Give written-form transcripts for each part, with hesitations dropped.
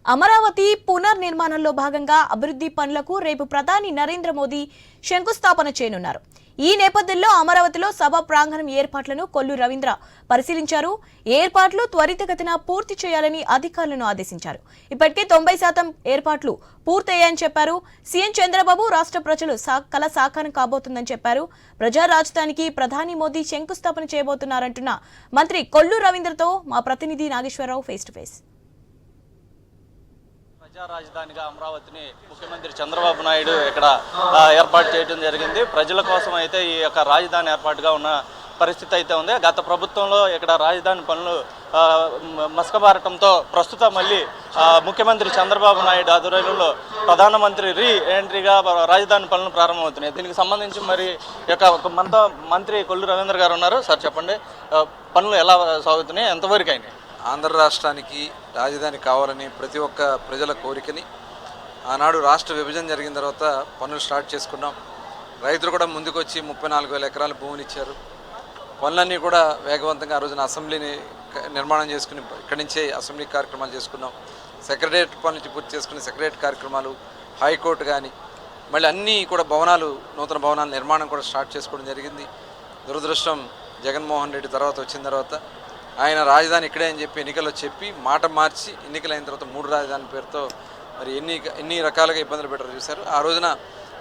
అమరావతి పునర్నిర్మాణంలో భాగంగా అభివృద్ధి పనులకు రేపు ప్రధాని నరేంద్ర మోదీ శంకుస్థాపన చేయనున్నారు. ఈ నేపథ్యంలో అమరావతిలో సభ ప్రాంగణం ఏర్పాట్లను కొల్లు రవీంద్ర పరిశీలించారు. ఏర్పాట్లు త్వరితగతిన పూర్తి చేయాలని అధికారులను ఆదేశించారు. ఇప్పటికే 90% ఏర్పాట్లు పూర్తయ్యాయని చెప్పారు. సీఎం చంద్రబాబు రాష్ట్ర ప్రజలు కల సాకారం కాబోతుందని చెప్పారు. ప్రజా రాజధానికి ప్రధాని మోదీ శంకుస్థాపన చేయబోతున్నారంటున్న మంత్రి కొల్లు రవీంద్రతో మా ప్రతినిధి నాగేశ్వరరావు ఫేస్ టు ఫేస్. ప్రజా రాజధానిగా అమరావతిని ముఖ్యమంత్రి చంద్రబాబు నాయుడు ఇక్కడ ఏర్పాటు చేయడం జరిగింది. ప్రజల కోసం అయితే ఈ యొక్క రాజధాని ఏర్పాటుగా ఉన్న పరిస్థితి అయితే ఉంది. గత ప్రభుత్వంలో ఇక్కడ రాజధాని పనులు మసకబారటంతో ప్రస్తుతం మళ్ళీ ముఖ్యమంత్రి చంద్రబాబు నాయుడు ఆధ్వర్యంలో ప్రధానమంత్రి రీ ఎంట్రీగా రాజధాని పనులు ప్రారంభమవుతున్నాయి. దీనికి సంబంధించి మరి యొక్క మనతో మంత్రి కొల్లు రవీంద్ర గారు ఉన్నారు. సార్ చెప్పండి, పనులు ఎలా సాగుతున్నాయి, ఎంతవరకు అయినాయి? ఆంధ్ర రాష్ట్రానికి రాజధాని కావాలని ప్రతి ఒక్క ప్రజల కోరికని ఆనాడు రాష్ట్ర విభజన జరిగిన తర్వాత పనులు స్టార్ట్ చేసుకున్నాం. రైతులు కూడా ముందుకు వచ్చి 34,000 ఎకరాల భూమిని ఇచ్చారు. పనులన్నీ కూడా వేగవంతంగా ఆ రోజున అసెంబ్లీని నిర్మాణం చేసుకుని ఇక్కడి నుంచే అసెంబ్లీ కార్యక్రమాలు చేసుకున్నాం. సెక్రటరియట్ పనులు పూర్తి చేసుకుని సెక్రటరియట్ కార్యక్రమాలు, హైకోర్టు కానీ మళ్ళీ అన్నీ కూడా భవనాలు, నూతన భవనాల నిర్మాణం కూడా స్టార్ట్ చేసుకోవడం జరిగింది. దురదృష్టం జగన్మోహన్ రెడ్డి తర్వాత వచ్చిన తర్వాత ఆయన రాజధాని ఇక్కడే అని చెప్పి ఎన్నికల్లో చెప్పి మాట మార్చి ఎన్నికలైన తర్వాత 3 రాజధాని పేరుతో మరి ఎన్ని రకాలుగా ఇబ్బందులు పెట్టారు చూశారు. ఆ రోజున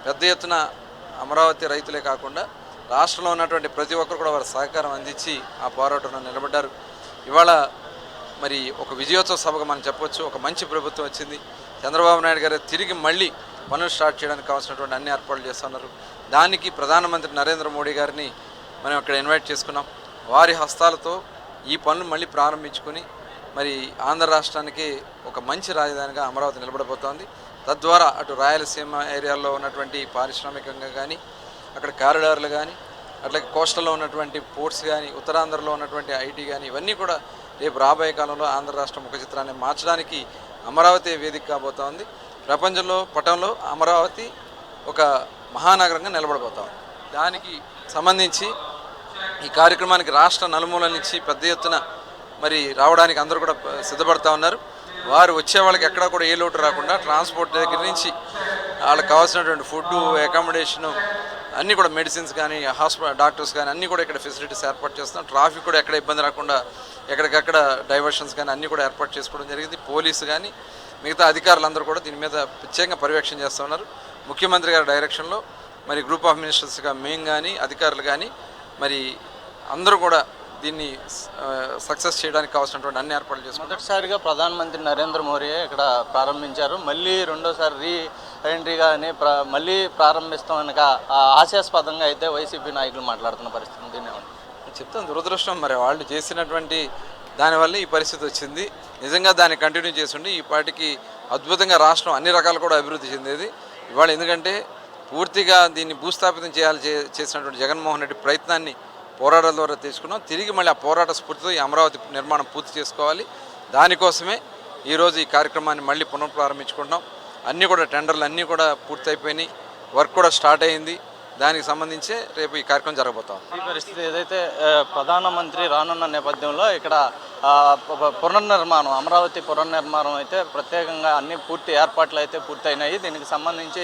పెద్ద ఎత్తున అమరావతి రైతులే కాకుండా రాష్ట్రంలో ఉన్నటువంటి ప్రతి ఒక్కరు కూడా వారి సహకారం అందించి ఆ పోరాటంలో నిలబడ్డారు. ఇవాళ మరి ఒక విజయోత్సవ సభగా మనం చెప్పొచ్చు. ఒక మంచి ప్రభుత్వం వచ్చింది. చంద్రబాబు నాయుడు గారు తిరిగి మళ్ళీ పనులు స్టార్ట్ చేయడానికి కావాల్సినటువంటి అన్ని ఏర్పాట్లు చేస్తున్నారు. దానికి ప్రధానమంత్రి నరేంద్ర మోడీ గారిని మనం ఇక్కడ ఇన్వైట్ చేసుకున్నాం. వారి హస్తాలతో ఈ పనులు మళ్ళీ ప్రారంభించుకొని మరి ఆంధ్ర రాష్ట్రానికి ఒక మంచి రాజధానిగా అమరావతి నిలబడబోతోంది. తద్వారా అటు రాయలసీమ ఏరియాలో ఉన్నటువంటి పారిశ్రామికంగా కానీ, అక్కడ కారిడార్లు కానీ, అట్లాగే కోస్టల్లో ఉన్నటువంటి పోర్ట్స్ కానీ, ఉత్తరాంధ్రలో ఉన్నటువంటి ఐటీ కానీ, ఇవన్నీ కూడా రేపు రాబోయే కాలంలో ఆంధ్ర రాష్ట్ర ముఖ చిత్రాన్ని మార్చడానికి అమరావతి వేదిక కాబోతోంది. ప్రపంచంలో పటంలో అమరావతి ఒక మహానగరంగా నిలబడబోతోంది. దానికి సంబంధించి ఈ కార్యక్రమానికి రాష్ట్ర నలుమూలల నుంచి పెద్ద ఎత్తున మరి రావడానికి అందరూ కూడా సిద్ధపడతా ఉన్నారు. వారు వచ్చే వాళ్ళకి ఎక్కడా కూడా ఏ లోటు రాకుండా ట్రాన్స్పోర్ట్ దగ్గర నుంచి వాళ్ళకి కావాల్సినటువంటి ఫుడ్, అకామిడేషను అన్నీ కూడా, మెడిసిన్స్ కానీ, డాక్టర్స్ కానీ అన్నీ కూడా ఇక్కడ ఫెసిలిటీస్ ఏర్పాటు చేస్తున్నాం. ట్రాఫిక్ కూడా ఎక్కడ ఇబ్బంది రాకుండా ఎక్కడికక్కడ డైవర్షన్స్ కానీ అన్నీ కూడా ఏర్పాటు చేసుకోవడం జరిగింది. పోలీసు కానీ మిగతా అధికారులందరూ కూడా దీని మీద ప్రత్యేకంగా పర్యవేక్షణ చేస్తూ ఉన్నారు. ముఖ్యమంత్రి గారి డైరెక్షన్లో మరి గ్రూప్ ఆఫ్ మినిస్టర్స్గా మేము కానీ, అధికారులు కానీ మరి అందరూ కూడా దీన్ని సక్సెస్ చేయడానికి కావాల్సినటువంటి అన్ని ఏర్పాట్లు చేసుకున్నారు. మొదటిసారిగా ప్రధానమంత్రి నరేంద్ర మోదీ ఇక్కడ ప్రారంభించారు. మళ్ళీ రెండోసారి రీ ఎంట్రీగా అని మళ్ళీ ప్రారంభిస్తాం ఆశాస్పదంగా అయితే వైసీపీ నాయకులు మాట్లాడుతున్న పరిస్థితి దీన్ని చెప్తాను. దురదృష్టం మరి వాళ్ళు చేసినటువంటి దానివల్ల ఈ పరిస్థితి వచ్చింది. నిజంగా దాన్ని కంటిన్యూ చేస్తుండే ఈ పార్టీకి అద్భుతంగా రాష్ట్రం అన్ని రకాలు కూడా అభివృద్ధి చెందేది. ఇవాళ ఎందుకంటే పూర్తిగా దీన్ని భూస్థాపితం చేసినటువంటి జగన్మోహన్ రెడ్డి ప్రయత్నాన్ని పోరాటాల ద్వారా తీసుకున్నాం. తిరిగి మళ్ళీ ఆ పోరాట స్ఫూర్తితో ఈ అమరావతి నిర్మాణం పూర్తి చేసుకోవాలి. దానికోసమే ఈరోజు ఈ కార్యక్రమాన్ని మళ్ళీ పునఃప్రారంభించుకుంటున్నాం. అన్నీ కూడా టెండర్లు అన్నీ కూడా పూర్తయిపోయినాయి. వర్క్ కూడా స్టార్ట్ అయింది. దానికి సంబంధించి రేపు ఈ కార్యక్రమం జరగబోతాం. ఈ పరిస్థితి ఏదైతే ప్రధానమంత్రి రానున్న నేపథ్యంలో ఇక్కడ పునర్నిర్మాణం, అమరావతి పునర్నిర్మాణం అయితే ప్రత్యేకంగా అన్ని పూర్తి ఏర్పాట్లు అయితే పూర్తయినాయి. దీనికి సంబంధించి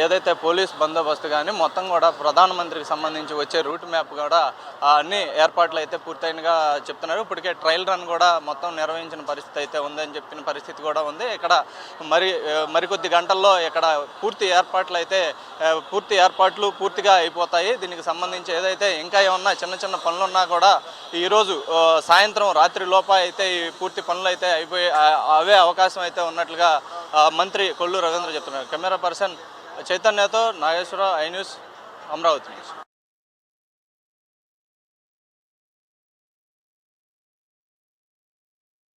ఏదైతే పోలీస్ బందోబస్తు కానీ మొత్తం కూడా ప్రధానమంత్రికి సంబంధించి వచ్చే రూట్ మ్యాప్ కూడా అన్ని ఏర్పాట్లు అయితే పూర్తయినగా చెప్తున్నారు. ఇప్పటికే ట్రయల్ రన్ కూడా మొత్తం నిర్వహించిన పరిస్థితి అయితే ఉందని చెప్పిన పరిస్థితి కూడా ఉంది. ఇక్కడ మరికొద్ది గంటల్లో ఇక్కడ పూర్తి ఏర్పాట్లు పూర్తిగా అయిపోతాయి. దీనికి సంబంధించి ఏదైతే ఇంకా ఏమన్నా చిన్న చిన్న పనులున్నా కూడా ఈరోజు సాయంత్రం రాత్రి లోప అయితే ఈ పూర్తి పనులు అయితే అవే అవకాశం అయితే ఉన్నట్లుగా మంత్రి కొల్లు రవీంద్ర చెప్తున్నారు. కెమెరా పర్సన్ చైతన్యతో Nageswararao, I news, Amaravati news.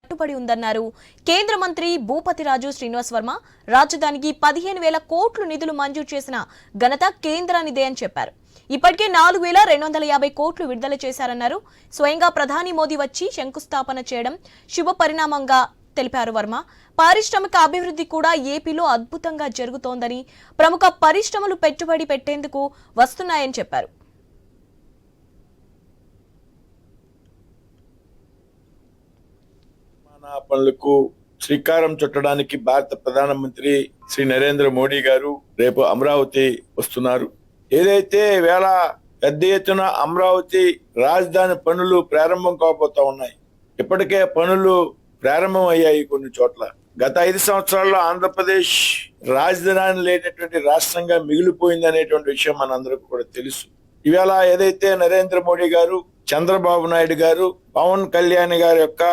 కట్టుబడి ఉందన్నారు కేంద్ర మంత్రి భూపతిరాజు శ్రీనివాస్ వర్మ. రాజధానికి 15,000 కోట్లు నిధులు మంజూరు చేసిన ఘనత కేంద్రానిదే అని చెప్పారు. ఇప్పటికే 4,250 కోట్లు విడుదల చేశారన్నారు. స్వయంగా ప్రధాని మోదీ వచ్చి శంకుస్థాపన చేయడం శుభ పరిణామంగా తెలిపారు వర్మ. పారిశ్రామిక అభివృద్ధి కూడా ఏపీలో అద్భుతంగా జరుగుతోందని, ప్రముఖ పరిశ్రమలు పెట్టుబడి పెట్టేందుకు వస్తున్నాయని చెప్పారు. పనులకు శ్రీకారం చుట్టడానికి భారత ప్రధానమంత్రి శ్రీ నరేంద్ర మోడీ గారు రేపు అమరావతి వస్తున్నారు. ఏదైతే వేళ పెద్ద ఎత్తున అమరావతి రాజధాని పనులు ప్రారంభం కాబోతా ఉన్నాయి. ఇప్పటికే పనులు ప్రారంభం అయ్యాయి కొన్ని చోట్ల. గత 5 సంవత్సరాల్లో ఆంధ్రప్రదేశ్ రాజధాని లేనటువంటి రాష్ట్రంగా మిగిలిపోయింది అనేటువంటి విషయం మనందరికీ కూడా తెలుసు. ఇవాళ ఏదైతే నరేంద్ర మోడీ గారు, చంద్రబాబు నాయుడు గారు, పవన్ కళ్యాణ్ గారి యొక్క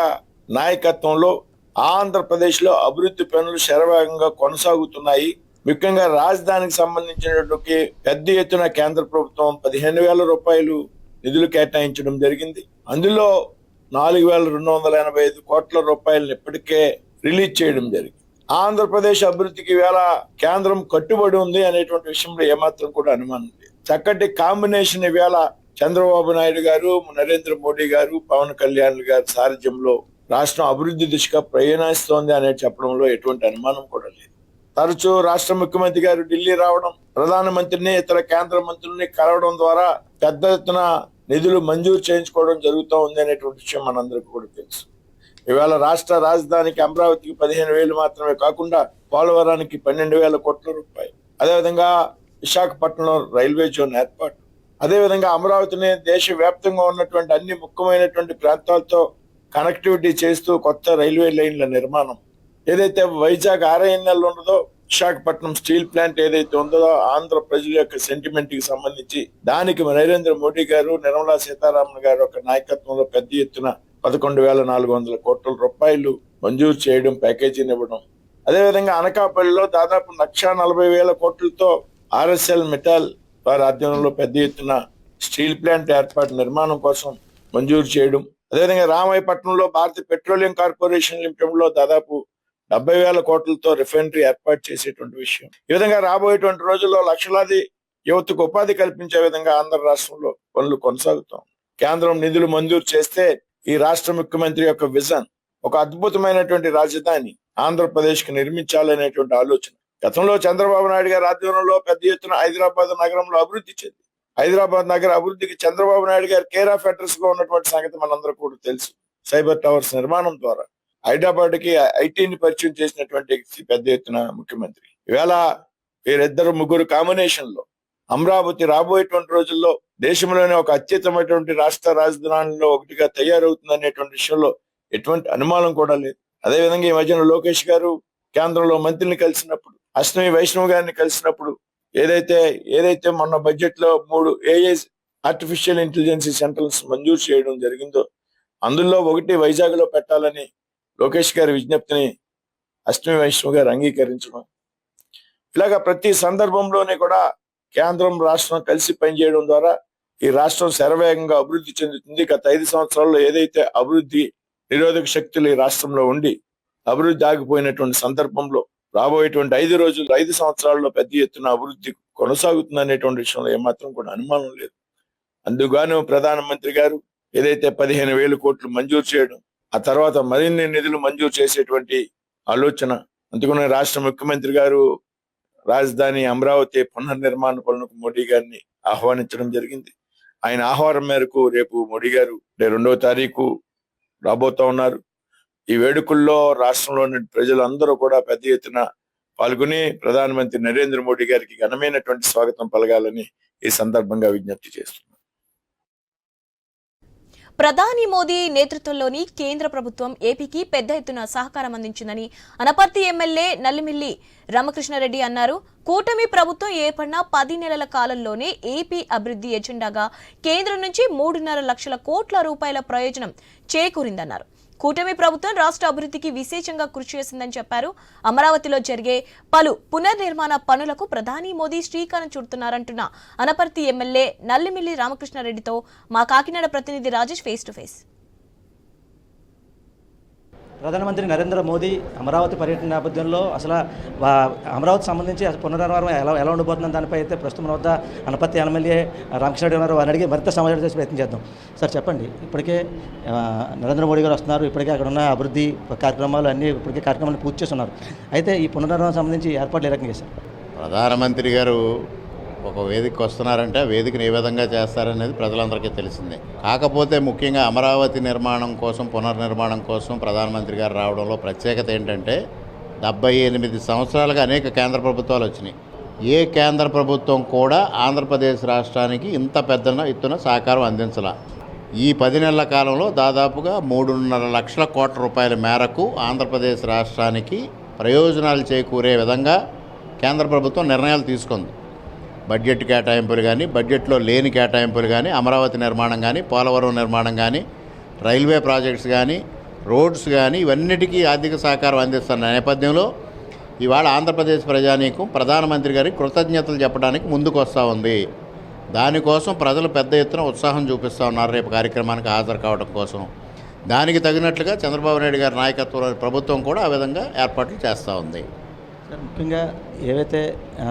నాయకత్వంలో ఆంధ్రప్రదేశ్ లో అభివృద్ధి పనులు శరవేగంగా కొనసాగుతున్నాయి. ముఖ్యంగా రాజధానికి సంబంధించినటువంటి పెద్ద ఎత్తున కేంద్ర ప్రభుత్వం 15,000 రూపాయలు నిధులు కేటాయించడం జరిగింది. అందులో 4,285 కోట్ల రూపాయలను ఇప్పటికే రిలీజ్ చేయడం జరిగింది. ఆంధ్రప్రదేశ్ అభివృద్ధికి వేళ కేంద్రం కట్టుబడి ఉంది అనేటువంటి విషయంలో ఏమాత్రం కూడా అనుమానం లేదు. చక్కటి కాంబినేషన్ వేళ చంద్రబాబు నాయుడు గారు, నరేంద్ర మోడీ గారు, పవన్ కళ్యాణ్ గారి సారథ్యంలో రాష్ట్రం అభివృద్ధి దిశగా ప్రయాణిస్తోంది అనే చెప్పడంలో ఎటువంటి అనుమానం కూడా లేదు. తరచూ రాష్ట్ర ముఖ్యమంత్రి గారు ఢిల్లీ రావడం, ప్రధానమంత్రిని, ఇతర కేంద్ర మంత్రుల్ని కలవడం ద్వారా పెద్ద ఎత్తున నిధులు మంజూరు చేయించుకోవడం జరుగుతూ ఉంది అనేటువంటి విషయం మనందరికీ కూడా తెలుసు. ఇవాళ రాష్ట్ర రాజధానికి అమరావతికి 15,000 మాత్రమే కాకుండా పోలవరానికి 12,000 కోట్ల రూపాయలు, అదేవిధంగా విశాఖపట్నంలో రైల్వే జోన్ ఏర్పాటు, అదేవిధంగా అమరావతిని దేశవ్యాప్తంగా ఉన్నటువంటి అన్ని ముఖ్యమైనటువంటి ప్రాంతాలతో కనెక్టివిటీ చేస్తూ కొత్త రైల్వే లైన్ల నిర్మాణం, ఏదైతే వైజాగ్ RINL ఉన్నదో, విశాఖపట్నం స్టీల్ ప్లాంట్ ఏదైతే ఉందో, ఆంధ్ర ప్రజల యొక్క సెంటిమెంట్ కి సంబంధించి దానికి నరేంద్ర మోడీ గారు, నిర్మలా సీతారామన్ గారు ఒక నాయకత్వంలో పెద్ద ఎత్తున 11,400 కోట్ల రూపాయలు మంజూరు చేయడం, ప్యాకేజీని ఇవ్వడం, అదేవిధంగా అనకాపల్లిలో దాదాపు 1,40,000 కోట్లతో RSL మెటల్ వారి ఆధ్వర్యంలో పెద్ద ఎత్తున స్టీల్ ప్లాంట్ ఏర్పాటు నిర్మాణం కోసం మంజూరు చేయడం, అదేవిధంగా రామాయపట్నంలో భారత పెట్రోలియం కార్పొరేషన్ లిమిటెడ్ లో దాదాపు 70,000 కోట్లతో రిఫైనరీ ఏర్పాటు చేసేటువంటి విషయం. ఈ విధంగా రాబోయేటువంటి రోజుల్లో లక్షలాది యువతకు ఉపాధి కల్పించే విధంగా ఆంధ్ర రాష్ట్రంలో పనులు కొనసాగుతాం. కేంద్రం నిధులు మంజూరు చేస్తే ఈ రాష్ట్ర ముఖ్యమంత్రి యొక్క విజన్ ఒక అద్భుతమైనటువంటి రాజధాని ఆంధ్రప్రదేశ్ కి నిర్మించాలనేటువంటి ఆలోచన. గతంలో చంద్రబాబు నాయుడు గారి ఆధ్వర్యంలో పెద్ద ఎత్తున హైదరాబాద్ నగరంలో అభివృద్ధి చెంది, హైదరాబాద్ నగర అభివృద్ధికి చంద్రబాబు నాయుడు గారు కేర్ ఆఫ్ అడ్రస్ గా ఉన్నటువంటి సంగతి మనందరూ కూడా తెలుసు. సైబర్ టవర్స్ నిర్మాణం ద్వారా హైదరాబాద్ కి ఐటీని పరిచయం చేసినటువంటి పెద్ద ఎత్తున ముఖ్యమంత్రి. ఈవేళ వీరిద్దరు ముగ్గురు కాంబినేషన్ లో అమరావతి రాబోయేటువంటి రోజుల్లో దేశంలోనే ఒక అత్యుత్తమైనటువంటి రాష్ట్ర రాజధానిలో ఒకటిగా తయారవుతుంది అనేటువంటి విషయంలో ఎటువంటి అనుమానం కూడా లేదు. అదేవిధంగా ఈ మధ్యన లోకేష్ గారు కేంద్రంలో మంత్రిని కలిసినప్పుడు, అశ్విని వైష్ణవ్ గారిని కలిసినప్పుడు ఏదైతే మొన్న బడ్జెట్ లో 3 AI ఆర్టిఫిషియల్ ఇంటెలిజెన్స్ సెంటర్స్ మంజూరు చేయడం జరిగిందో, అందులో ఒకటి వైజాగ్ లో పెట్టాలని లోకేష్ గారి విజ్ఞప్తిని అశ్విని వైష్ణవ్ గారు అంగీకరించడం, ఇలాగా ప్రతి సందర్భంలోనే కూడా కేంద్రం రాష్ట్రం కలిసి పనిచేయడం ద్వారా ఈ రాష్ట్రం శరవేగంగా అభివృద్ధి చెందుతుంది. గత 5 సంవత్సరాల్లో ఏదైతే అభివృద్ధి నిరోధక శక్తులు ఈ రాష్ట్రంలో ఉండి అభివృద్ధి ఆగిపోయినటువంటి సందర్భంలో రాబోయేటువంటి 5 సంవత్సరాల్లో పెద్ద ఎత్తున అభివృద్ధి కొనసాగుతుంది అనేటువంటి విషయంలో ఏమాత్రం కూడా అనుమానం లేదు. అందుగాను ప్రధానమంత్రి గారు ఏదైతే 15,000 కోట్లు మంజూరు చేయడం, ఆ తర్వాత మరిన్ని నిధులు మంజూరు చేసేటువంటి ఆలోచన, అందుకనే రాష్ట్ర ముఖ్యమంత్రి గారు రాజధాని అమరావతి పునర్నిర్మాణ పనులకు మోడీ గారిని ఆహ్వానించడం జరిగింది. ఆయన ఆహ్వానం మేరకు రేపు మోడీ గారు 2వ తారీఖు రాబోతా ఉన్నారు. ఈ వేడుకల్లో రాష్ట్రంలోని ప్రజలందరూ కూడా పెద్ద ఎత్తున పాల్గొని ప్రధానమంత్రి నరేంద్ర మోడీ గారికి ఘనమైనటువంటి స్వాగతం పలగాలని ఈ సందర్భంగా విజ్ఞప్తి చేస్తున్నారు. ప్రధాని మోదీ నేతృత్వంలోని కేంద్ర ప్రభుత్వం ఏపీకి పెద్ద ఎత్తున సహకారం అందించిందని అనపర్తి ఎమ్మెల్యే నల్లిమిల్లి రామకృష్ణారెడ్డి అన్నారు. కూటమి ప్రభుత్వం ఏర్పడిన 10 నెలల కాలంలోనే ఏపీ అభివృద్ధి ఎజెండాగా కేంద్రం నుంచి 3.5 లక్షల కోట్ల రూపాయల ప్రయోజనం చేకూరిందన్నారు. కూటమి ప్రభుత్వం రాష్ట్ర అభివృద్ధికి విశేషంగా కృషి చేసిందని చెప్పారు. అమరావతిలో జరిగే పలు పునర్నిర్మాణ పనులకు ప్రధాని మోదీ శ్రీకారం చుడుతున్నారంటున్న అనపర్తి ఎమ్మెల్యే నల్లిమిల్లి రామకృష్ణారెడ్డితో మా కాకినాడ ప్రతినిధి రాజేష్ ఫేస్ టు ఫేస్. ప్రధానమంత్రి నరేంద్ర మోదీ అమరావతి పర్యటన నేపథ్యంలో అసలు అమరావతి సంబంధించి పునర్నిర్మాణం ఎలా ఉండబోతుందని దానిపై అయితే ప్రస్తుతం వద్ద అనపర్తి ఎమ్మెల్యే రామకృష్ణారెడ్డి ఉన్నారు. వారిని అడిగి మరింత సమాచారం చేసి ప్రయత్నం చేద్దాం. సార్ చెప్పండి, ఇప్పటికే నరేంద్ర మోడీ గారు వస్తున్నారు, ఇప్పటికే అక్కడ ఉన్న అభివృద్ధి కార్యక్రమాలు అన్నీ ఇప్పటికే కార్యక్రమాలు పూర్తి చేస్తున్నారు. అయితే ఈ పునర్నిర్మాణం సంబంధించి ఏర్పాట్లు ఏ రకంగా చేశారు? ప్రధానమంత్రి గారు ఒక వేదికకి వస్తున్నారంటే ఆ వేదికను ఏ విధంగా చేస్తారనేది ప్రజలందరికీ తెలిసిందే. కాకపోతే ముఖ్యంగా అమరావతి నిర్మాణం కోసం, పునర్నిర్మాణం కోసం ప్రధానమంత్రి గారు రావడంలో ప్రత్యేకత ఏంటంటే 78 సంవత్సరాలుగా అనేక కేంద్ర ప్రభుత్వాలు వచ్చినాయి. ఏ కేంద్ర ప్రభుత్వం కూడా ఆంధ్రప్రదేశ్ రాష్ట్రానికి ఇంత పెద్ద ఎత్తున సహకారం అందించాల. ఈ 10 నెలల కాలంలో దాదాపుగా 3.5 లక్షల కోట్ల రూపాయల మేరకు ఆంధ్రప్రదేశ్ రాష్ట్రానికి ప్రయోజనాలు చేకూరే విధంగా కేంద్ర ప్రభుత్వం నిర్ణయాలు తీసుకుంది. బడ్జెట్ కేటాయింపులు కానీ, బడ్జెట్లో లేని కేటాయింపులు కానీ, అమరావతి నిర్మాణం కానీ, పోలవరం నిర్మాణం కానీ, రైల్వే ప్రాజెక్ట్స్ కానీ, రోడ్స్ కానీ, ఇవన్నిటికీ ఆర్థిక సహకారం అందిస్తున్న నేపథ్యంలో ఇవాళ ఆంధ్రప్రదేశ్ ప్రజానీకం ప్రధానమంత్రి గారికి కృతజ్ఞతలు చెప్పడానికి ముందుకు వస్తూ ఉంది. దానికోసం ప్రజలు పెద్ద ఎత్తున ఉత్సాహం చూపిస్తూ ఉన్నారు రేపు కార్యక్రమానికి హాజరు కావడం కోసం. దానికి తగినట్లుగా చంద్రబాబు నాయుడు గారి నాయకత్వంలో ప్రభుత్వం కూడా ఆ విధంగా ఏర్పాట్లు చేస్తూ ఉంది. ముఖ్యంగా ఏవైతే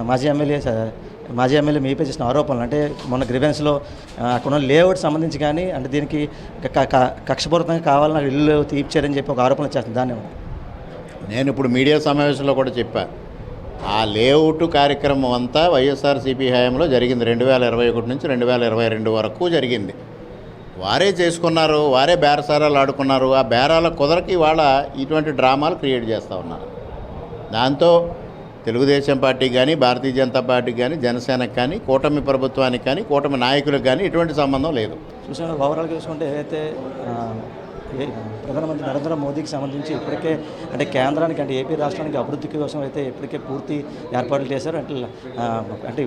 మాజీ ఎమ్మెల్యే మీపై చేసిన ఆరోపణలు, అంటే మొన్న గ్రీవెన్స్లో అక్కడ లేఅవుట్ సంబంధించి కానీ, అంటే దీనికి కక్షపూరితంగా కావాలని ఇల్లు తీర్చారని చెప్పి ఒక ఆరోపణ చేస్తుంది. దాన్ని నేను ఇప్పుడు మీడియా సమావేశంలో కూడా చెప్పా, ఆ లేఅవుట్ కార్యక్రమం అంతా వైఎస్ఆర్సీపీ హయాంలో జరిగింది. 2021 నుంచి 2022 వరకు జరిగింది. వారే చేసుకున్నారు, వారే బేరసారాలు ఆడుకున్నారు. ఆ బేరాల కుదరకి వాళ్ళ ఇటువంటి డ్రామాలు క్రియేట్ చేస్తూ ఉన్నారు. దాంతో తెలుగుదేశం పార్టీకి కానీ, భారతీయ జనతా పార్టీకి కానీ, జనసేనకు కానీ, కూటమి ప్రభుత్వానికి కానీ, కూటమి నాయకులకు కానీ ఎటువంటి సంబంధం లేదు. చూసిన ఓవరాల్గా చూసుకుంటే ఏదైతే ప్రధానమంత్రి నరేంద్ర మోదీకి సంబంధించి ఇప్పటికే, అంటే కేంద్రానికి, అంటే ఏపీ రాష్ట్రానికి అభివృద్ధి కోసం అయితే ఇప్పటికే పూర్తి ఏర్పాట్లు చేశారు. అంటే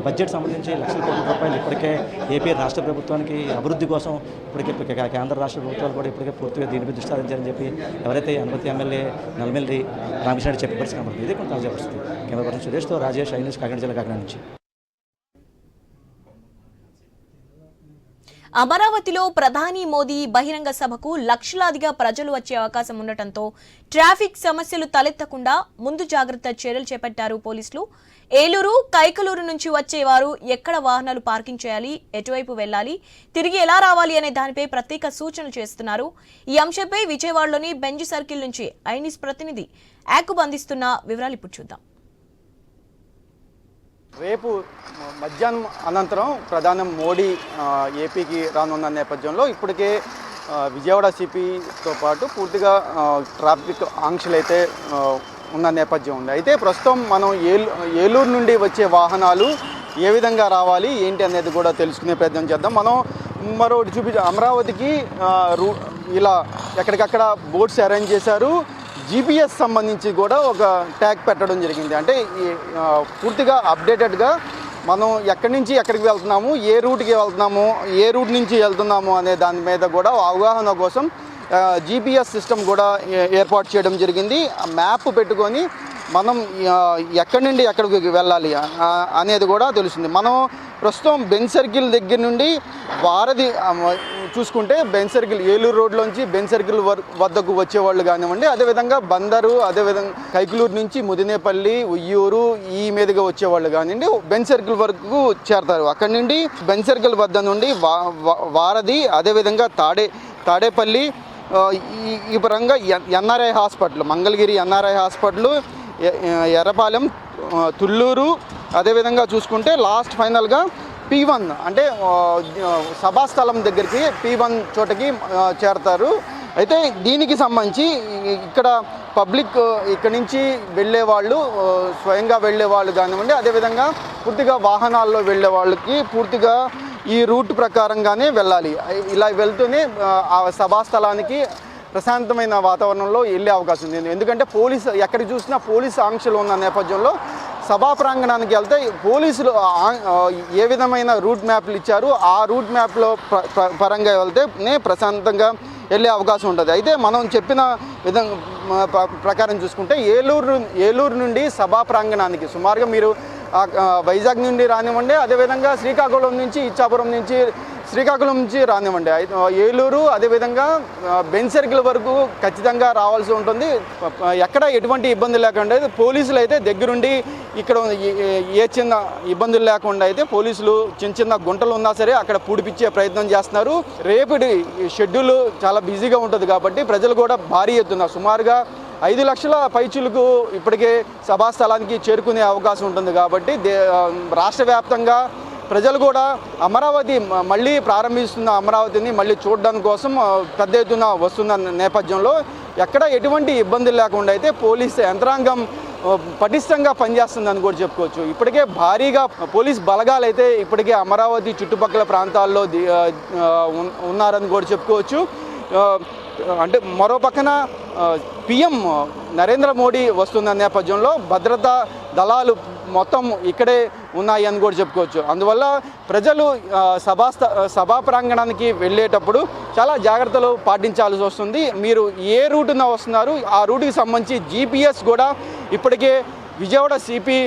బడ్జెట్ సంబంధించి లక్షల కోట్ల రూపాయలు ఇప్పటికే ఏపీ రాష్ట్ర ప్రభుత్వానికి అభివృద్ధి కోసం ఇప్పటికే కేంద్ర రాష్ట్ర ప్రభుత్వాలు కూడా ఇప్పటికే పూర్తిగా దీనిపై దృష్టి సారించారని చెప్పి ఎవరైతే అనుమతి ఎమ్మెల్యే నల్లమిల్లి రామకృష్ణ చెప్పే పరిస్థితి కనబడుతుంది. ఇదే కొంత తాజా పరిస్థితి. కెమెరా పర్సన్ సురేష్తో రాజేష్, ఐన్యూస్, కాకినాడ జిల్లా, కాకినాడ నుంచి. అమరావతిలో ప్రధాని మోదీ బహిరంగ సభకు లక్షలాదిగా ప్రజలు వచ్చే అవకాశం ఉండటంతో ట్రాఫిక్ సమస్యలు తలెత్తకుండా ముందు జాగ్రత్త చర్యలు చేపట్టారు పోలీసులు. ఏలూరు, కైకలూరు నుంచి వచ్చేవారు ఎక్కడ వాహనాలు పార్కింగ్ చేయాలి, ఎటువైపు వెళ్లాలి, తిరిగి ఎలా రావాలి అనే దానిపై ప్రత్యేక సూచనలు చేస్తున్నారు. ఈ అంశంపై విజయవాడలోని బెంజ్ సర్కిల్ నుంచి ఐన్యూస్ ప్రతినిధి యాకూబ్ అందిస్తున్న వివరాలు ఇప్పుడు చూద్దాం. రేపు మధ్యాహ్నం అనంతరం ప్రధాని మోడీ ఏపీకి రానున్న నేపథ్యంలో ఇప్పటికే విజయవాడ సిపితో పాటు పూర్తిగా ట్రాఫిక్ ఆంక్షలు అయితే ఉన్న నేపథ్యం ఉంది. అయితే ప్రస్తుతం మనం ఏలూరు నుండి వచ్చే వాహనాలు ఏ విధంగా రావాలి ఏంటి అనేది కూడా తెలుసుకునే ప్రయత్నం చేద్దాం. మనం మరొకటి అమరావతికి ఇలా ఎక్కడికక్కడ బోర్డ్స్ అరేంజ్ చేశారు. జీపీఎస్ సంబంధించి కూడా ఒక ట్యాగ్ పెట్టడం జరిగింది. అంటే పూర్తిగా అప్డేటెడ్గా మనం ఎక్కడి నుంచి ఎక్కడికి వెళ్తున్నాము, ఏ రూట్కి వెళ్తున్నాము, ఏ రూట్ నుంచి వెళ్తున్నాము అనే దాని మీద కూడా అవగాహన కోసం జీపీఎస్ సిస్టమ్ కూడా ఏర్పాటు చేయడం జరిగింది. మ్యాప్ పెట్టుకొని మనం ఎక్కడి నుండి ఎక్కడికి వెళ్ళాలి అనేది కూడా తెలుస్తుంది. మనం ప్రస్తుతం బెంజ్ సర్కిల్ దగ్గర నుండి వారధి చూసుకుంటే బెంజ్ సర్కిల్ ఏలూరు రోడ్లోంచి బెంజ్ సర్కిల్ వద్దకు వచ్చేవాళ్ళు కానివ్వండి, అదేవిధంగా బందరు, అదేవిధంగా కైకలూరు నుంచి ముదినేపల్లి, ఉయ్యూరు ఈ మీదుగా వచ్చేవాళ్ళు కానివ్వండి బెంజ్ సర్కిల్ వరకు చేరతారు. అక్కడి నుండి బెంజ్ సర్కిల్ వద్ద నుండి వారధి, అదేవిధంగా తాడేపల్లి, ఈ పరంగా NRI hospital, Mangalagiri NRI hospital, Errapalem, Thullur, అదేవిధంగా చూసుకుంటే లాస్ట్ ఫైనల్గా P1 అంటే సభాస్థలం దగ్గరికి P1 చోటకి చేరతారు. అయితే దీనికి సంబంధించి ఇక్కడ పబ్లిక్ ఇక్కడి నుంచి వెళ్ళే వాళ్ళు, స్వయంగా వెళ్ళే వాళ్ళు కానివ్వండి, అదేవిధంగా పూర్తిగా వాహనాల్లో వెళ్ళే వాళ్ళకి పూర్తిగా ఈ రూట్ ప్రకారంగానే వెళ్ళాలి. ఇలా వెళ్తూనే ఆ సభాస్థలానికి ప్రశాంతమైన వాతావరణంలో వెళ్ళే అవకాశం ఉంది. ఎందుకంటే ఎక్కడికి చూసినా పోలీసు ఆంక్షలు ఉన్న నేపథ్యంలో సభా ప్రాంగణానికి వెళ్తే పోలీసులు ఏ విధమైన రూట్ మ్యాప్లు ఇచ్చారు, ఆ రూట్ మ్యాప్లో పరంగా వెళ్తేనే ప్రశాంతంగా వెళ్ళే అవకాశం ఉంటుంది. అయితే మనం చెప్పిన ప్రకారం చూసుకుంటే ఏలూరు నుండి సభా ప్రాంగణానికి సుమారుగా మీరు వైజాగ్ నుండి రానివ్వండి, అదేవిధంగా శ్రీకాకుళం నుంచి, ఇచ్చాపురం నుంచి, శ్రీకాకుళం నుంచి రానివ్వండి, ఏలూరు, అదేవిధంగా బెంజ్ సర్కిల్ వరకు ఖచ్చితంగా రావాల్సి ఉంటుంది. ఎక్కడ ఎటువంటి ఇబ్బంది లేకుండా పోలీసులు అయితే దగ్గరుండి ఇక్కడ ఏ చిన్న ఇబ్బందులు లేకుండా అయితే పోలీసులు చిన్న గుంటలు ఉన్నా సరే అక్కడ పూడిపించే ప్రయత్నం చేస్తున్నారు. రేపటి షెడ్యూల్ చాలా బిజీగా ఉంటుంది కాబట్టి ప్రజలు కూడా భారీ ఎత్తున సుమారుగా 5 లక్షల పైచులకు ఇప్పటికే సభాస్థలానికి చేరుకునే అవకాశం ఉంటుంది. కాబట్టి రాష్ట్ర వ్యాప్తంగా ప్రజలు కూడా అమరావతి మళ్ళీ ప్రారంభిస్తున్న అమరావతిని మళ్ళీ చూడడం కోసం పెద్ద ఎత్తున వస్తున్న నేపథ్యంలో ఎక్కడ ఎటువంటి ఇబ్బందులు లేకుండా అయితే పోలీస్ యంత్రాంగం పటిష్టంగా పనిచేస్తుందని కూడా చెప్పుకోవచ్చు. ఇప్పటికే భారీగా పోలీస్ బలగాలు అయితే ఇప్పటికే అమరావతి చుట్టుపక్కల ప్రాంతాల్లో ఉన్నారని కూడా చెప్పుకోవచ్చు. అంటే మరో పక్కన పిఎం నరేంద్ర మోడీ వస్తున్న నేపథ్యంలో భద్రతా దళాలు మొత్తం ఇక్కడే ఉన్నాయి అని కూడా చెప్పుకోవచ్చు. అందువల్ల ప్రజలు సభా ప్రాంగణానికి వెళ్ళేటప్పుడు చాలా జాగ్రత్తలు పాటించాల్సి వస్తుంది. మీరు ఏ రూటున వస్తున్నారు ఆ రూట్కి సంబంధించి జీపీఎస్ కూడా ఇప్పటికే విజయవాడ సిపి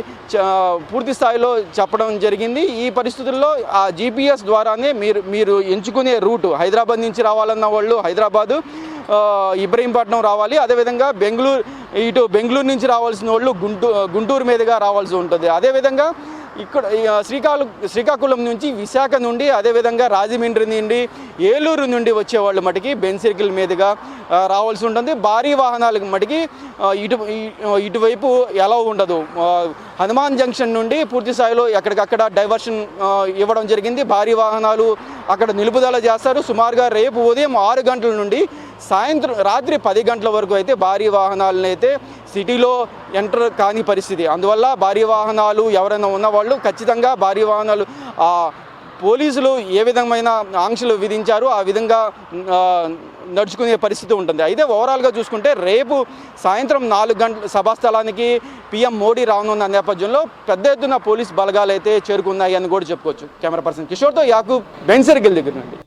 పూర్తి స్థాయిలో చెప్పడం జరిగింది. ఈ పరిస్థితుల్లో ఆ జీపీఎస్ ద్వారానే మీరు ఎంచుకునే రూటు హైదరాబాద్ నుంచి రావాలన్న వాళ్ళు హైదరాబాదు, ఇబ్రహీంపట్నం రావాలి. అదేవిధంగా బెంగళూరు నుంచి రావాల్సిన వాళ్ళు గుంటూరు మీదుగా రావాల్సి ఉంటుంది. అదేవిధంగా ఇక్కడ శ్రీకాకుళం నుంచి, విశాఖ నుండి, అదేవిధంగా రాజమండ్రి నుండి, ఏలూరు నుండి వచ్చేవాళ్ళు మటుకి బెన్ సర్కిల్ మీదుగా రావాల్సి ఉంటుంది. భారీ వాహనాలకు మటుకి ఇటువైపు ఎలా ఉండదు. హనుమాన్ జంక్షన్ నుండి పూర్తి స్థాయిలో ఎక్కడికక్కడ డైవర్షన్ ఇవ్వడం జరిగింది. భారీ వాహనాలు అక్కడ నిలుపుదల చేస్తారు. సుమారుగా రేపు ఉదయం 6 గంటల నుండి రాత్రి 10 గంటల వరకు అయితే భారీ వాహనాలను అయితే సిటీలో ఎంటర్ కాని పరిస్థితి. అందువల్ల భారీ వాహనాలు ఎవరైనా ఉన్నవాళ్ళు ఖచ్చితంగా భారీ వాహనాలు పోలీసులు ఏ విధమైన ఆంక్షలు విధించారు ఆ విధంగా నడుచుకునే పరిస్థితి ఉంటుంది. అయితే ఓవరాల్గా చూసుకుంటే రేపు సాయంత్రం 4 గంటల సభాస్థలానికి పిఎం మోడీ రానున్న నేపథ్యంలో పెద్ద ఎత్తున పోలీస్ బలగాలు అయితే చేరుకున్నాయి అని కూడా చెప్పుకోవచ్చు. కెమెరా పర్సన్ కిషోర్తో యాకూబ్, బెన్ సర్కిల్ దగ్గర నుండి.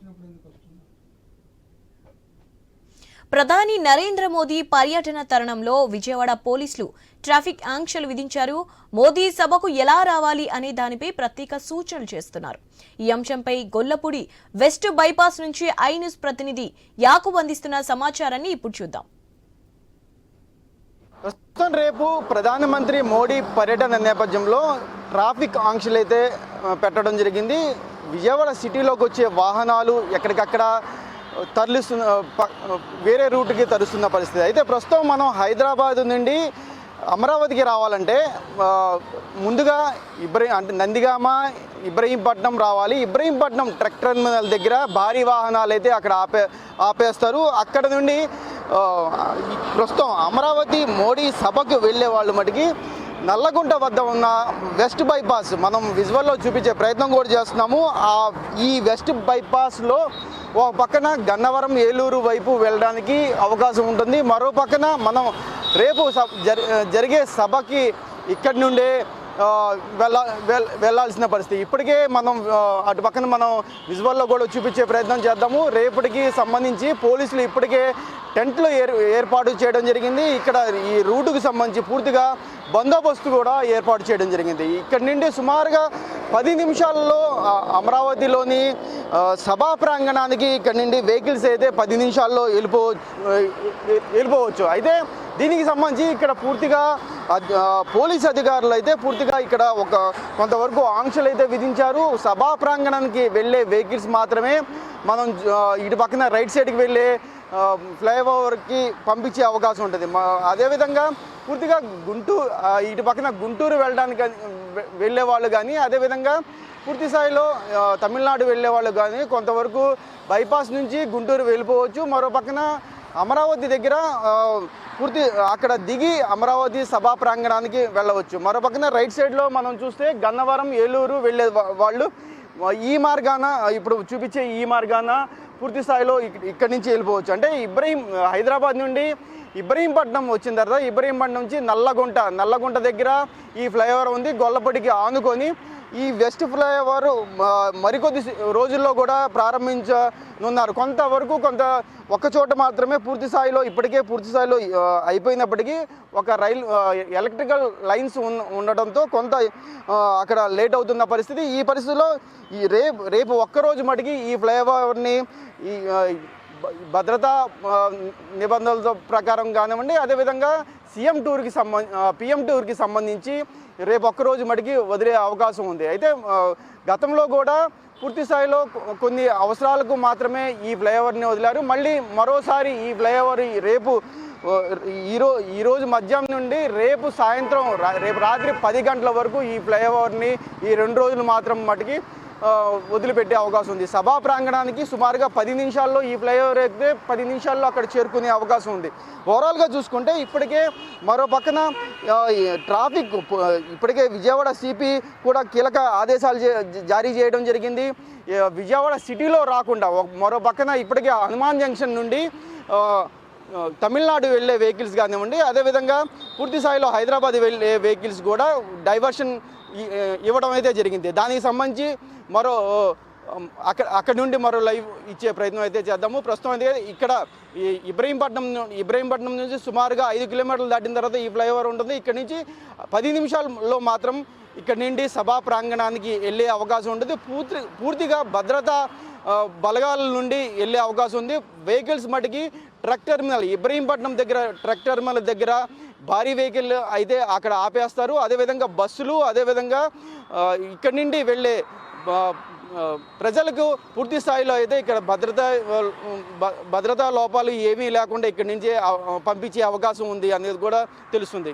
ప్రధాని నరేంద్ర మోదీ పర్యటన తరుణంలో విజయవాడ పోలీసులు ట్రాఫిక్ ఆంక్షలు విధించారు. మోదీ సభకు ఎలా రావాలి అనే దానిపై ప్రత్యేక సూచనలు చేస్తున్నారు. ఈ అంశంపై గొల్లపూడి వెస్ట్ బైపాస్ నుంచి ఐ న్యూస్ ప్రతినిధి యాకూబ్ అందిస్తున్న సమాచారాన్ని ఇప్పుడు చూద్దాం. ప్రస్తుతం రేపు ప్రధానమంత్రి మోడీ పర్యటన నేపథ్యంలో ట్రాఫిక్ ఆంక్షలు అయితే పెట్టడం జరిగింది. విజయవాడ సిటీలోకి వచ్చే వాహనాలు ఎక్కడికక్కడ వేరే రూట్కి తరుస్తున్న పరిస్థితి. అయితే ప్రస్తుతం మనం హైదరాబాద్ నుండి అమరావతికి రావాలంటే ముందుగా నందిగామ, ఇబ్రహీంపట్నం రావాలి. ఇబ్రహీంపట్నం ట్రక్ టెర్మినల్ దగ్గర భారీ వాహనాలు అయితే అక్కడ ఆపేస్తారు. అక్కడ నుండి ప్రస్తుతం అమరావతి మోడీ సభకు వెళ్ళే వాళ్ళు మటుకి నల్లగుంట వద్ద ఉన్న వెస్ట్ బైపాస్ మనం విజువల్లో చూపించే ప్రయత్నం కూడా చేస్తున్నాము. ఈ వెస్ట్ బైపాస్లో ఒక పక్కన గన్నవరం, ఏలూరు వైపు వెళ్ళడానికి అవకాశం ఉంటుంది. మరో పక్కన మనం రేపు జరిగే సభకి ఇక్కడి నుండే వెళ్ళాల్సిన పరిస్థితి. ఇప్పటికే మనం అటు పక్కన మనం విజువల్లో కూడా చూపించే ప్రయత్నం చేద్దాము. రేపటికి సంబంధించి పోలీసులు ఇప్పటికే టెంట్లు ఏర్పాటు చేయడం జరిగింది. ఇక్కడ ఈ రూటుకు సంబంధించి పూర్తిగా బందోబస్తు కూడా ఏర్పాటు చేయడం జరిగింది. ఇక్కడి నుండి సుమారుగా 10 నిమిషాల్లో అమరావతిలోని సభా ప్రాంగణానికి ఇక్కడి నుండి వెహికల్స్ అయితే 10 నిమిషాల్లో వెళ్ళిపోవచ్చు. అయితే దీనికి సంబంధించి ఇక్కడ పూర్తిగా పోలీస్ అధికారులు అయితే పూర్తిగా ఇక్కడ కొంతవరకు ఆంక్షలు అయితే విధించారు. సభా ప్రాంగణానికి వెళ్ళే వెహికల్స్ మాత్రమే మనం ఇటు పక్కన రైట్ సైడ్కి వెళ్ళే ఫ్లైఓవర్కి పంపించే అవకాశం ఉంటుంది. అదేవిధంగా పూర్తిగా ఇటు పక్కన గుంటూరు వెళ్ళే వాళ్ళు కానీ, అదేవిధంగా పూర్తి స్థాయిలో తమిళనాడు వెళ్ళే వాళ్ళు కానీ కొంతవరకు బైపాస్ నుంచి గుంటూరు వెళ్ళిపోవచ్చు. మరో పక్కన అమరావతి దగ్గర అక్కడ దిగి అమరావతి సభా ప్రాంగణానికి వెళ్ళవచ్చు. మరో పక్కన రైట్ సైడ్లో మనం చూస్తే గన్నవరం, ఏలూరు వెళ్ళే వాళ్ళు ఈ మార్గాన ఇప్పుడు చూపించే ఈ మార్గాన పూర్తి స్థాయిలో ఇక్కడి నుంచి వెళ్ళిపోవచ్చు. అంటే హైదరాబాద్ నుండి ఇబ్రహీంపట్నం వచ్చిన తర్వాత ఇబ్రహీంపట్నం నుంచి నల్లగుంట దగ్గర ఈ ఫ్లైఓవర్ ఉంది. గొల్లపూడికి ఆనుకొని ఈ వెస్ట్ ఫ్లైఓవర్ మరికొద్ది రోజుల్లో కూడా ప్రారంభించనున్నారు. ఒక్క చోట మాత్రమే ఇప్పటికే పూర్తి స్థాయిలో అయిపోయినప్పటికీ ఒక ఎలక్ట్రికల్ లైన్స్ ఉండడంతో కొంత అక్కడ లేట్ అవుతున్న పరిస్థితి. ఈ పరిస్థితిలో రేపు ఒక్కరోజు మటుకి ఈ ఫ్లైఓవర్ని ఈ భద్రతా నిబంధనల ప్రకారం కానివ్వండి, అదేవిధంగా పిఎం టూర్కి సంబంధించి రేపు ఒక్కరోజు మటుకి వదిలే అవకాశం ఉంది. అయితే గతంలో కూడా పూర్తి స్థాయిలో కొన్ని అవసరాలకు మాత్రమే ఈ ఫ్లైఓవర్ని వదిలారు. మళ్ళీ మరోసారి ఈ ఫ్లైఓవర్ రేపు ఈరోజు మధ్యాహ్నం నుండి రేపు సాయంత్రం రేపు రాత్రి 10 గంటల వరకు ఈ ఫ్లైఓవర్ని ఈ 2 రోజులు మాత్రం మటుకి వదిలిపెట్టే అవకాశం ఉంది. సభా ప్రాంగణానికి సుమారుగా 10 నిమిషాల్లో ఈ ఫ్లైఓవర్ ఎక్కితే 10 నిమిషాల్లో అక్కడ చేరుకునే అవకాశం ఉంది. ఓవరాల్గా చూసుకుంటే ఇప్పటికే మరో పక్కన ట్రాఫిక్ ఇప్పటికే విజయవాడ సిపి కూడా కీలక ఆదేశాలు జారీ చేయడం జరిగింది. విజయవాడ సిటీలో రాకుండా మరో పక్కన ఇప్పటికే హనుమాన్ జంక్షన్ నుండి తమిళనాడు వెళ్ళే వెహికల్స్ కానివ్వండి, అదేవిధంగా పూర్తి స్థాయిలో హైదరాబాద్ వెళ్ళే వెహికల్స్ కూడా డైవర్షన్ ఇవ్వడం అయితే జరిగింది. దానికి సంబంధించి మరో అక్కడ నుండి మరో లైవ్ ఇచ్చే ప్రయత్నం అయితే చేద్దాము. ప్రస్తుతం అయితే ఇక్కడ ఇబ్రహీంపట్నం నుంచి సుమారుగా 5 కిలోమీటర్లు దాటిన తర్వాత ఈ ఫ్లైఓవర్ ఉంటుంది. ఇక్కడ నుంచి 10 నిమిషాల్లో మాత్రం ఇక్కడ నుండి సభా ప్రాంగణానికి వెళ్ళే అవకాశం ఉంటుంది. పూర్తిగా భద్రతా బలగాల నుండి వెళ్ళే అవకాశం ఉంది. వెహికల్స్ మటుకి ట్రక్ టెర్మినల్ ఇబ్రహీంపట్నం దగ్గర ట్రక్ టెర్మినల్ దగ్గర భారీ వెహికల్ అయితే అక్కడ ఆపేస్తారు. అదేవిధంగా బస్సులు, అదేవిధంగా ఇక్కడి నుండి వెళ్ళే ప్రజలకు పూర్తి స్థాయిలో అయితే ఇక్కడ భద్రతా లోపాలు ఏమీ లేకుండా ఇక్కడి నుంచే పంపించే అవకాశం ఉంది అనేది కూడా తెలుస్తుంది.